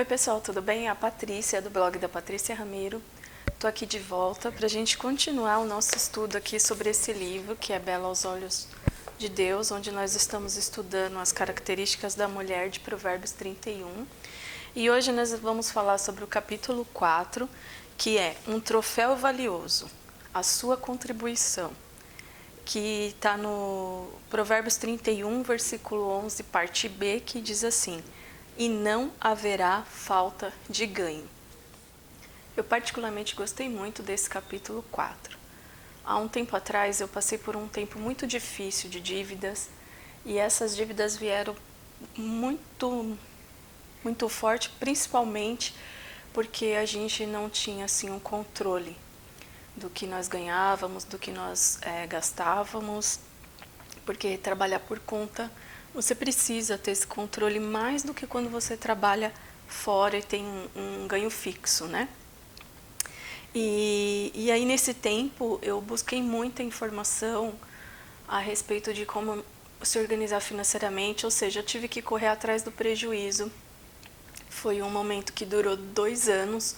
Oi pessoal, tudo bem? É a Patrícia, do blog da Patrícia Ramiro. Estou aqui de volta para a gente continuar o nosso estudo aqui sobre esse livro, que é Bela aos Olhos de Deus, onde nós estamos estudando as características da mulher de Provérbios 31. E hoje nós vamos falar sobre o capítulo 4, que é um troféu valioso, a sua contribuição, que está no Provérbios 31, versículo 11, parte B, que diz assim: e não haverá falta de ganho. Eu particularmente gostei muito desse capítulo 4. Há um tempo atrás eu passei por um tempo muito difícil de dívidas, e essas dívidas vieram muito forte, principalmente porque a gente não tinha assim um controle do que nós ganhávamos, do que nós gastávamos, porque trabalhar por conta, você precisa ter esse controle mais do que quando você trabalha fora e tem um ganho fixo, né? E aí nesse tempo eu busquei muita informação a respeito de como se organizar financeiramente, ou seja, eu tive que correr atrás do prejuízo. Foi um momento que durou 2 anos,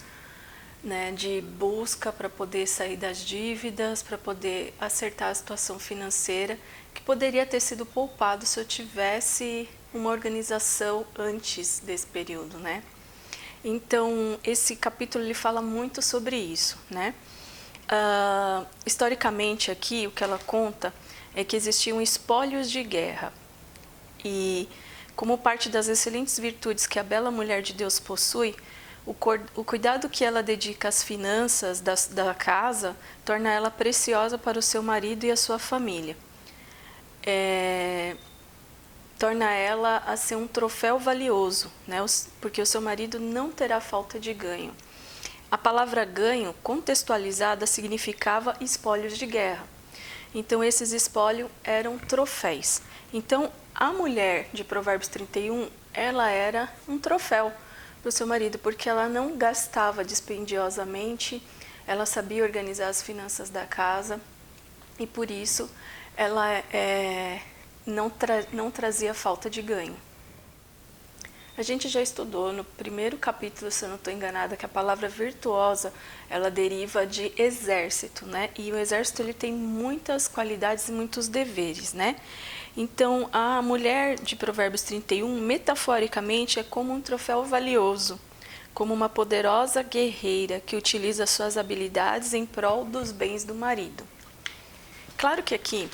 né, de busca para poder sair das dívidas, para poder acertar a situação financeira, que poderia ter sido poupado se eu tivesse uma organização antes desse período, né? Então, esse capítulo ele fala muito sobre isso, né? Historicamente aqui, o que ela conta é que existiam espólios de guerra, e como parte das excelentes virtudes que a bela mulher de Deus possui, o cuidado que ela dedica às finanças da casa torna ela preciosa para o seu marido e a sua família. Torna ela a ser um troféu valioso, né? Porque o seu marido não terá falta de ganho. A palavra ganho, contextualizada, significava espólios de guerra. Então, esses espólios eram troféus. Então, a mulher de Provérbios 31, ela era um troféu para o seu marido, porque ela não gastava dispendiosamente, ela sabia organizar as finanças da casa, e por isso ela não trazia falta de ganho. A gente já estudou no primeiro capítulo, se eu não estou enganada, que a palavra virtuosa, ela deriva de exército, né? E o exército ele tem muitas qualidades e muitos deveres, né? Então, a mulher de Provérbios 31, metaforicamente, é como um troféu valioso, como uma poderosa guerreira que utiliza suas habilidades em prol dos bens do marido. Claro que aqui,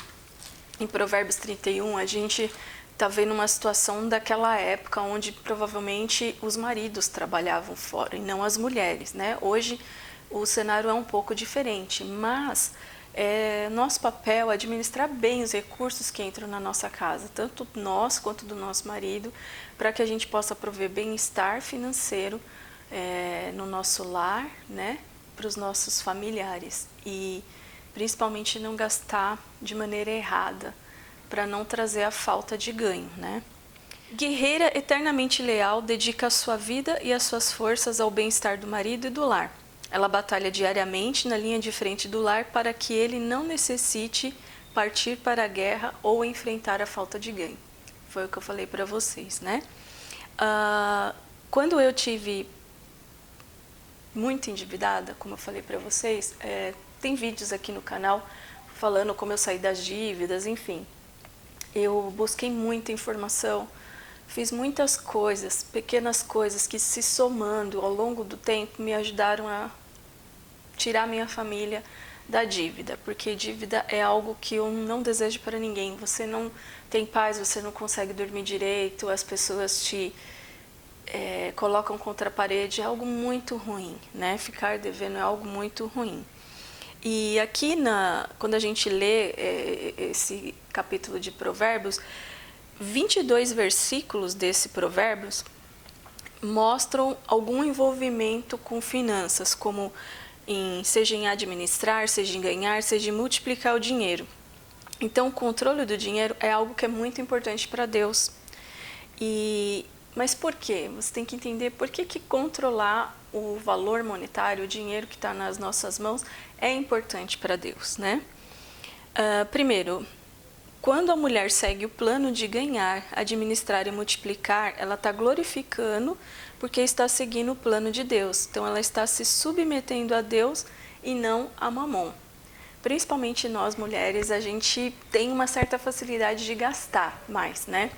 em Provérbios 31, a gente está vendo uma situação daquela época onde provavelmente os maridos trabalhavam fora e não as mulheres, né? Hoje o cenário é um pouco diferente, mas nosso papel é administrar bem os recursos que entram na nossa casa, tanto nós quanto do nosso marido, para que a gente possa prover bem-estar financeiro no nosso lar, né? Para os nossos familiares, e principalmente não gastar de maneira errada, para não trazer a falta de ganho, né? Guerreira eternamente leal, dedica a sua vida e as suas forças ao bem-estar do marido e do lar. Ela batalha diariamente na linha de frente do lar para que ele não necessite partir para a guerra ou enfrentar a falta de ganho. Foi o que eu falei para vocês, né? Quando eu tive muito endividada, como eu falei para vocês, tem vídeos aqui no canal falando como eu saí das dívidas, enfim. Eu busquei muita informação, fiz muitas coisas, pequenas coisas que, se somando ao longo do tempo, me ajudaram a tirar minha família da dívida, porque dívida é algo que eu não desejo para ninguém. Você não tem paz, você não consegue dormir direito, as pessoas te colocam contra a parede, é algo muito ruim, né? Ficar devendo é algo muito ruim. E aqui, quando a gente lê esse capítulo de Provérbios, 22 versículos desse Provérbios mostram algum envolvimento com finanças, como seja em administrar, seja em ganhar, seja em multiplicar o dinheiro. Então, o controle do dinheiro é algo que é muito importante para Deus. Mas por quê? Você tem que entender por que controlar o valor monetário, o dinheiro que está nas nossas mãos, é importante para Deus, né? Primeiro, Quando a mulher segue o plano de ganhar, administrar e multiplicar, ela está glorificando porque está seguindo o plano de Deus. Então ela está se submetendo a Deus e não a Mamon. Principalmente nós mulheres, a gente tem uma certa facilidade de gastar mais, né?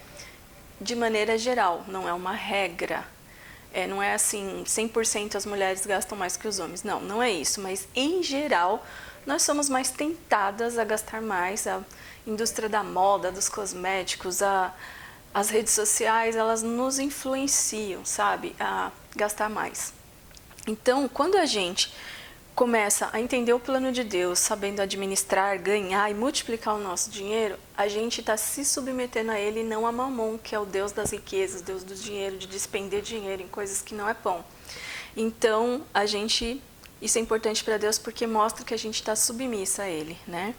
De maneira geral, não é uma regra. Não é assim, 100% as mulheres gastam mais que os homens. Não, não é isso. Mas, em geral, nós somos mais tentadas a gastar mais. A indústria da moda, dos cosméticos, as redes sociais, elas nos influenciam, sabe? A gastar mais. Então, quando a gente começa a entender o plano de Deus, sabendo administrar, ganhar e multiplicar o nosso dinheiro, a gente está se submetendo a ele e não a Mamon, que é o Deus das riquezas, Deus do dinheiro, de despender dinheiro em coisas que não é bom. Então, isso é importante para Deus porque mostra que a gente está submissa a ele, né?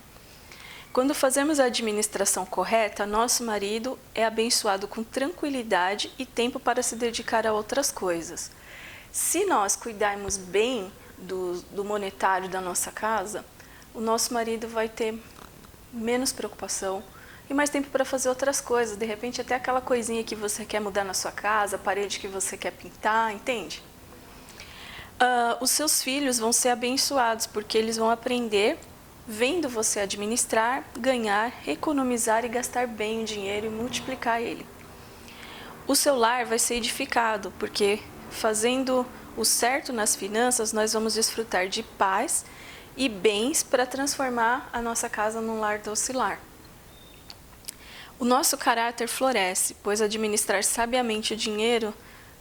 Quando fazemos a administração correta, nosso marido é abençoado com tranquilidade e tempo para se dedicar a outras coisas. Se nós cuidarmos bem do monetário da nossa casa, o nosso marido vai ter menos preocupação e mais tempo para fazer outras coisas. De repente, até aquela coisinha que você quer mudar na sua casa, a parede que você quer pintar, entende? Os seus filhos vão ser abençoados, porque eles vão aprender vendo você administrar, ganhar, economizar e gastar bem o dinheiro e multiplicar ele. O seu lar vai ser edificado, porque fazendo o certo nas finanças, nós vamos desfrutar de paz e bens para transformar a nossa casa num lar docilar. O nosso caráter floresce, pois administrar sabiamente o dinheiro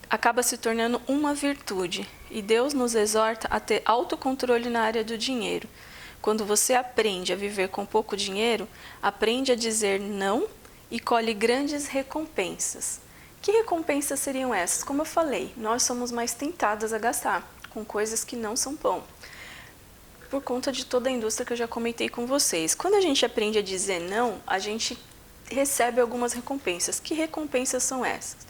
acaba se tornando uma virtude, e Deus nos exorta a ter autocontrole na área do dinheiro. Quando você aprende a viver com pouco dinheiro, aprende a dizer não e colhe grandes recompensas. Que recompensas seriam essas? Como eu falei, nós somos mais tentadas a gastar com coisas que não são bom, por conta de toda a indústria que eu já comentei com vocês. Quando a gente aprende a dizer não, a gente recebe algumas recompensas. Que recompensas são essas?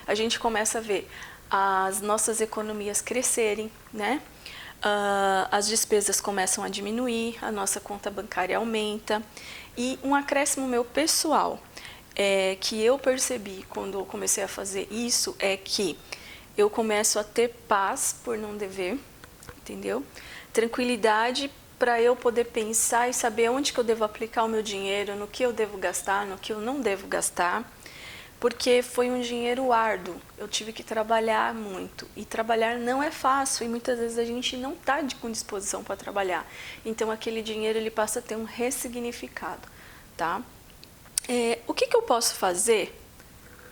A gente começa a ver as nossas economias crescerem, né? As despesas começam a diminuir, a nossa conta bancária aumenta. E um acréscimo meu pessoal, que eu percebi quando eu comecei a fazer isso, é que eu começo a ter paz por não dever, entendeu? Tranquilidade para eu poder pensar e saber onde que eu devo aplicar o meu dinheiro, no que eu devo gastar, no que eu não devo gastar, porque foi um dinheiro árduo, eu tive que trabalhar muito, e trabalhar não é fácil, e muitas vezes a gente não está com disposição para trabalhar, então aquele dinheiro ele passa a ter um ressignificado, tá? O que eu posso fazer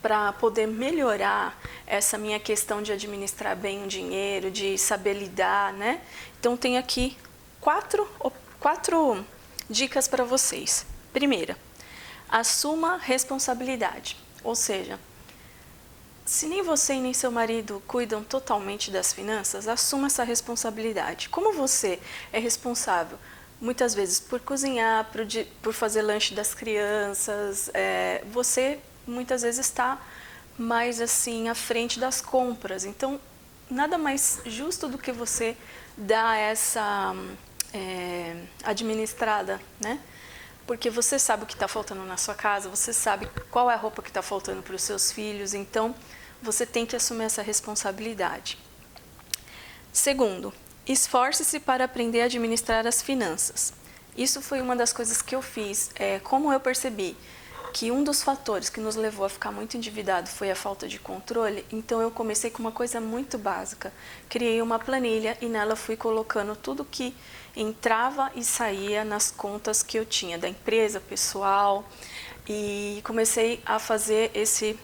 para poder melhorar essa minha questão de administrar bem o dinheiro, de saber lidar, né? Então, tem aqui quatro dicas para vocês. Primeira, assuma responsabilidade. Ou seja, se nem você e nem seu marido cuidam totalmente das finanças, assuma essa responsabilidade. Como você é responsável muitas vezes por cozinhar, por fazer lanche das crianças, você muitas vezes está mais assim à frente das compras. Então, nada mais justo do que você dar essa administrada, né? Porque você sabe o que está faltando na sua casa, você sabe qual é a roupa que está faltando para os seus filhos, então você tem que assumir essa responsabilidade. Segundo, esforce-se para aprender a administrar as finanças. Isso foi uma das coisas que eu fiz. Como eu percebi que um dos fatores que nos levou a ficar muito endividado foi a falta de controle, então eu comecei com uma coisa muito básica. Criei uma planilha e nela fui colocando tudo que entrava e saía nas contas que eu tinha, da empresa, pessoal, e comecei a fazer esse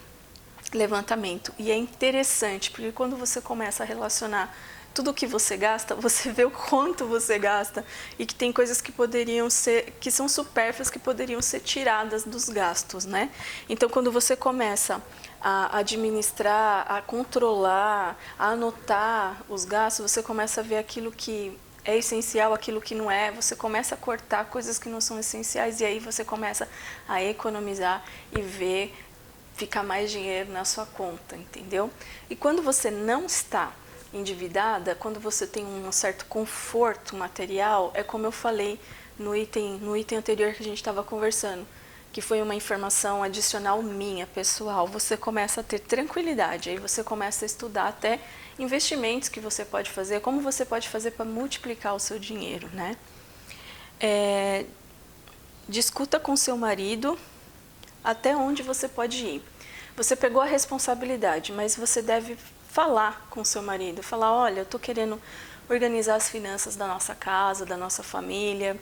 levantamento. E é interessante, porque quando você começa a relacionar tudo que você gasta, você vê o quanto você gasta e que tem coisas que poderiam ser, que são supérfluas, que poderiam ser tiradas dos gastos, né? Então, quando você começa a administrar, a controlar, a anotar os gastos, você começa a ver aquilo que é essencial, aquilo que não é, você começa a cortar coisas que não são essenciais e aí você começa a economizar e ver ficar mais dinheiro na sua conta, entendeu? E quando você não está endividada, quando você tem um certo conforto material, é como eu falei no item anterior que a gente estava conversando. que foi uma informação adicional minha, pessoal, você começa a ter tranquilidade, aí você começa a estudar até investimentos que você pode fazer, como você pode fazer para multiplicar o seu dinheiro, né? Discuta com seu marido até onde você pode ir. Você pegou a responsabilidade, mas você deve falar com seu marido, falar, olha, eu estou querendo organizar as finanças da nossa casa, da nossa família,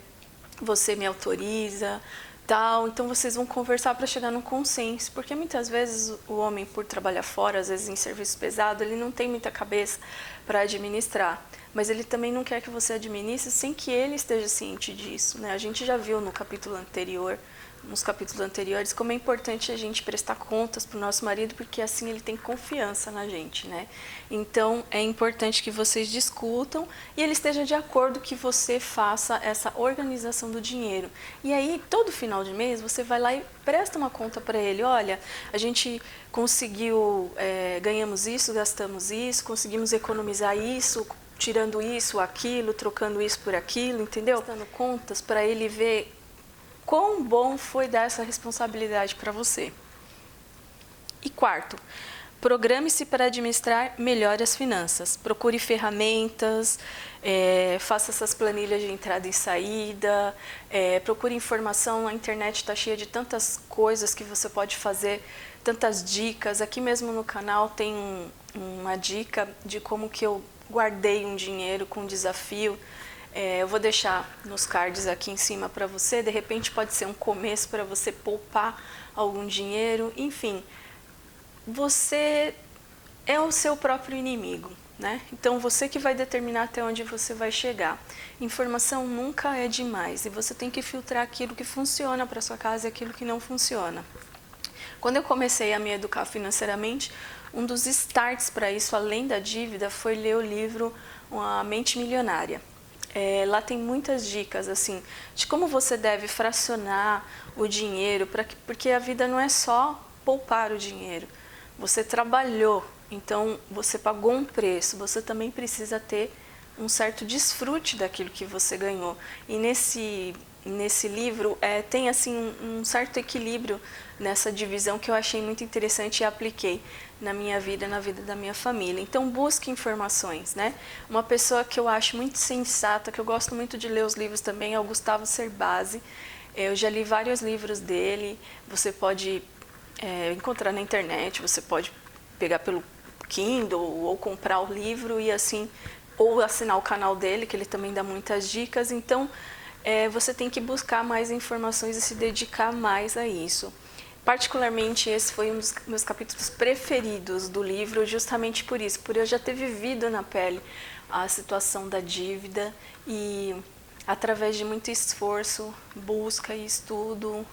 você me autoriza, tal. Então vocês vão conversar para chegar num consenso, porque muitas vezes o homem, por trabalhar fora, às vezes em serviço pesado, ele não tem muita cabeça para administrar, mas ele também não quer que você administre sem que ele esteja ciente disso, né? A gente já viu no capítulo anterior, nos capítulos anteriores, como é importante a gente prestar contas para o nosso marido, porque assim ele tem confiança na gente, né? Então, é importante que vocês discutam e ele esteja de acordo que você faça essa organização do dinheiro. E aí, todo final de mês, você vai lá e presta uma conta para ele. Olha, a gente conseguiu, ganhamos isso, gastamos isso, conseguimos economizar isso, tirando isso, aquilo, trocando isso por aquilo, entendeu? Dando contas para ele ver quão bom foi dar essa responsabilidade para você. E quarto, programe-se para administrar melhor as finanças. Procure ferramentas, faça essas planilhas de entrada e saída, procure informação. A internet está cheia de tantas coisas que você pode fazer, tantas dicas. Aqui mesmo no canal tem uma dica de como que eu guardei um dinheiro com desafio. Eu vou deixar nos cards aqui em cima para você, de repente pode ser um começo para você poupar algum dinheiro, enfim, você é o seu próprio inimigo, né? Então você que vai determinar até onde você vai chegar. Informação nunca é demais e você tem que filtrar aquilo que funciona para sua casa e aquilo que não funciona. Quando eu comecei a me educar financeiramente, um dos starts para isso, além da dívida, foi ler o livro A Mente Milionária. Lá tem muitas dicas assim de como você deve fracionar o dinheiro, porque a vida não é só poupar o dinheiro. Você trabalhou, então você pagou um preço, você também precisa ter um certo desfrute daquilo que você ganhou. E nesse livro tem assim um certo equilíbrio nessa divisão que eu achei muito interessante e apliquei na minha vida, na vida da minha família. Então busque informações, né? Uma pessoa que eu acho muito sensata, que eu gosto muito de ler os livros também, é o Gustavo Cerbasi. Eu já li vários livros dele, você pode encontrar na internet, você pode pegar pelo Kindle ou comprar o livro e assim, ou assinar o canal dele, que ele também dá muitas dicas. Então, você tem que buscar mais informações e se dedicar mais a isso. Particularmente, esse foi um dos meus capítulos preferidos do livro, justamente por isso, por eu já ter vivido na pele a situação da dívida e, através de muito esforço, busca e estudo,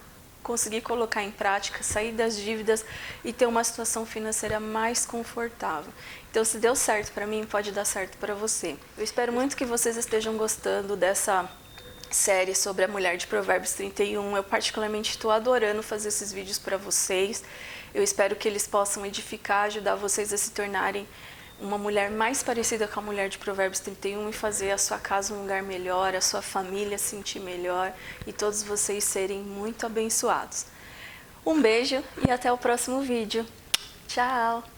conseguir colocar em prática, sair das dívidas e ter uma situação financeira mais confortável. Então, se deu certo para mim, pode dar certo para você. Eu espero muito que vocês estejam gostando dessa série sobre a mulher de Provérbios 31. Eu particularmente estou adorando fazer esses vídeos para vocês. Eu espero que eles possam edificar, ajudar vocês a se tornarem uma mulher mais parecida com a mulher de Provérbios 31 e fazer a sua casa um lugar melhor, a sua família se sentir melhor e todos vocês serem muito abençoados. Um beijo e até o próximo vídeo. Tchau!